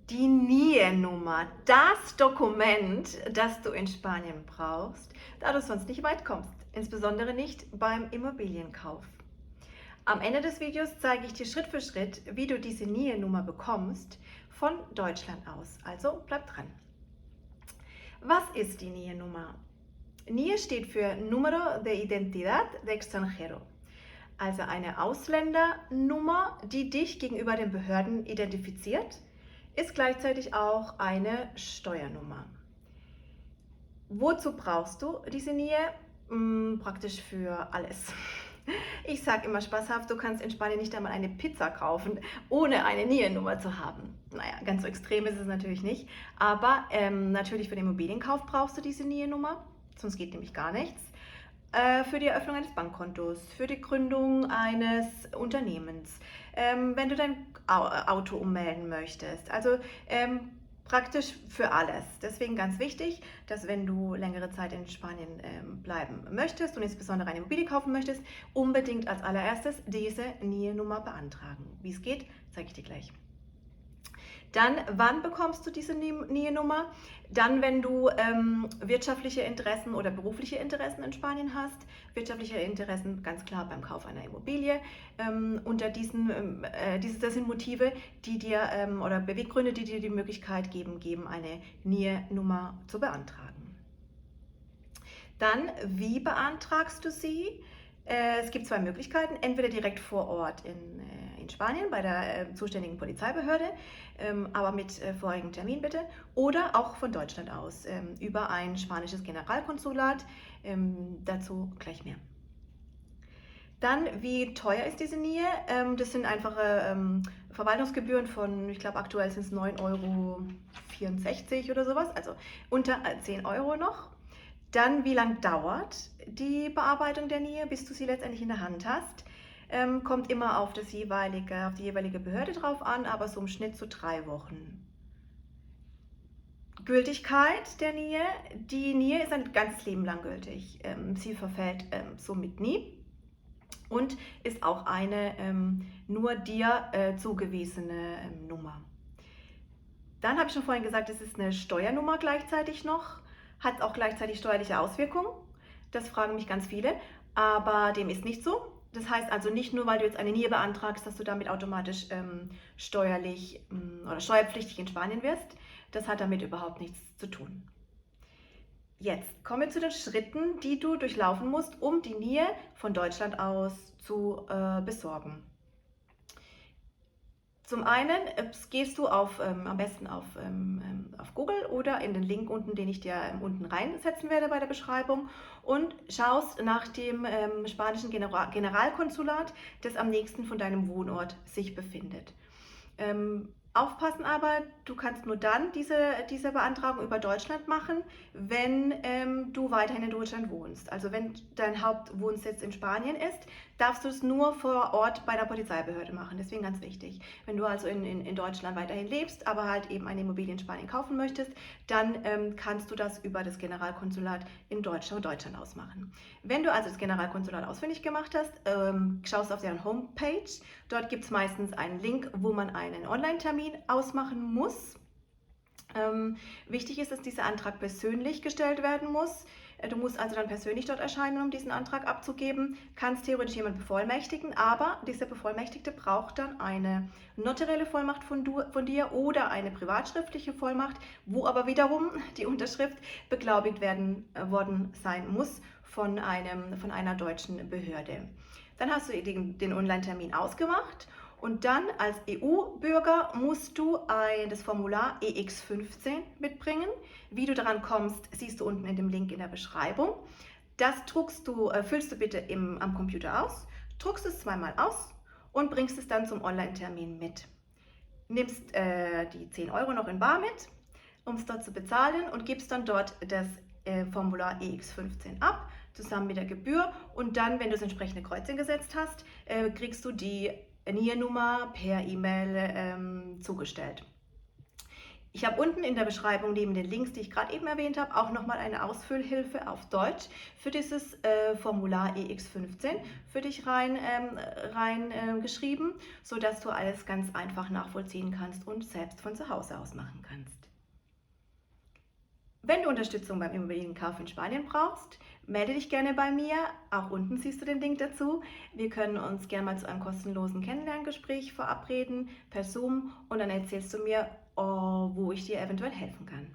Die NIE-Nummer, das Dokument, das du in Spanien brauchst, da du sonst nicht weit kommst, insbesondere nicht beim Immobilienkauf. Am Ende des Videos zeige ich dir Schritt für Schritt, wie du diese NIE-Nummer bekommst von Deutschland aus. Also bleib dran. Was ist die NIE-Nummer? NIE steht für Número de Identidad de Extranjero, also eine Ausländernummer, die dich gegenüber den Behörden identifiziert, ist gleichzeitig auch eine Steuernummer. Wozu brauchst du diese NIE? Praktisch für alles. Ich sage immer spaßhaft, du kannst in Spanien nicht einmal eine Pizza kaufen, ohne eine NIE-Nummer zu haben. Naja, ganz so extrem ist es natürlich nicht, aber natürlich für den Immobilienkauf brauchst du diese NIE-Nummer, sonst geht nämlich gar nichts. Für die Eröffnung eines Bankkontos, für die Gründung eines Unternehmens, wenn du dein Auto ummelden möchtest. Also praktisch für alles. Deswegen ganz wichtig, dass wenn du längere Zeit in Spanien bleiben möchtest und insbesondere eine Immobilie kaufen möchtest, unbedingt als allererstes diese NIE-Nummer beantragen. Wie es geht, zeige ich dir gleich. Dann, wann bekommst du diese NIE-Nummer? Dann, wenn du wirtschaftliche Interessen oder berufliche Interessen in Spanien hast. Wirtschaftliche Interessen ganz klar beim Kauf einer Immobilie. Das sind Motive, die dir oder Beweggründe, die dir die Möglichkeit geben, eine NIE-Nummer zu beantragen. Dann, wie beantragst du sie? Es gibt zwei Möglichkeiten, entweder direkt vor Ort in Spanien bei der zuständigen Polizeibehörde, aber mit vorherigem Termin bitte, oder auch von Deutschland aus über ein spanisches Generalkonsulat, dazu gleich mehr. Dann, wie teuer ist diese NIE? Das sind einfache Verwaltungsgebühren von, ich glaube aktuell sind es 9,64 € oder sowas, also unter 10 € noch. Dann, wie lange dauert die Bearbeitung der NIE, bis du sie letztendlich in der Hand hast? Kommt immer auf die jeweilige Behörde drauf an, aber so im Schnitt so 3 Wochen. Gültigkeit der NIE. Die NIE ist ein ganzes Leben lang gültig. Sie verfällt somit nie und ist auch eine nur dir zugewiesene Nummer. Dann habe ich schon vorhin gesagt, es ist eine Steuernummer gleichzeitig noch, hat auch gleichzeitig steuerliche Auswirkungen. Das fragen mich ganz viele, aber dem ist nicht so. Das heißt also nicht nur, weil du jetzt eine NIE beantragst, dass du damit automatisch steuerlich oder steuerpflichtig in Spanien wirst. Das hat damit überhaupt nichts zu tun. Jetzt kommen wir zu den Schritten, die du durchlaufen musst, um die NIE von Deutschland aus zu besorgen. Zum einen gehst du am besten auf Google oder in den Link unten, den ich dir unten reinsetzen werde bei der Beschreibung, und schaust nach dem spanischen Generalkonsulat, das am nächsten von deinem Wohnort sich befindet. Aufpassen aber, du kannst nur dann diese Beantragung über Deutschland machen, wenn du weiterhin in Deutschland wohnst. Also wenn dein Hauptwohnsitz in Spanien ist, darfst du es nur vor Ort bei der Polizeibehörde machen. Deswegen ganz wichtig. Wenn du also in Deutschland weiterhin lebst, aber halt eben eine Immobilie in Spanien kaufen möchtest, dann kannst du das über das Generalkonsulat in Deutschland ausmachen. Wenn du also das Generalkonsulat ausfindig gemacht hast, schaust auf deren Homepage. Dort gibt es meistens einen Link, wo man einen Online-Termin ausmachen muss. Wichtig ist, dass dieser Antrag persönlich gestellt werden muss. Du musst also dann persönlich dort erscheinen, um diesen Antrag abzugeben. Kannst theoretisch jemanden bevollmächtigen, aber dieser Bevollmächtigte braucht dann eine notarielle Vollmacht von dir oder eine privatschriftliche Vollmacht, wo aber wiederum die Unterschrift beglaubigt worden sein muss von einer deutschen Behörde. Dann hast du den Online-Termin ausgemacht. Und dann als EU-Bürger musst du das Formular EX15 mitbringen. Wie du daran kommst, siehst du unten in dem Link in der Beschreibung. Das füllst du bitte am Computer aus, druckst es zweimal aus und bringst es dann zum Online-Termin mit. Nimmst die 10 € noch in bar mit, um es dort zu bezahlen, und gibst dann dort das Formular EX15 ab, zusammen mit der Gebühr, und dann, wenn du das entsprechende Kreuzchen gesetzt hast, kriegst du die NIE-Nummer per E-Mail zugestellt. Ich habe unten in der Beschreibung neben den Links, die ich gerade eben erwähnt habe, auch nochmal eine Ausfüllhilfe auf Deutsch für dieses Formular EX15 für dich geschrieben, sodass du alles ganz einfach nachvollziehen kannst und selbst von zu Hause aus machen kannst. Wenn du Unterstützung beim Immobilienkauf in Spanien brauchst, melde dich gerne bei mir. Auch unten siehst du den Link dazu. Wir können uns gerne mal zu einem kostenlosen Kennenlerngespräch verabreden per Zoom und dann erzählst du mir, wo ich dir eventuell helfen kann.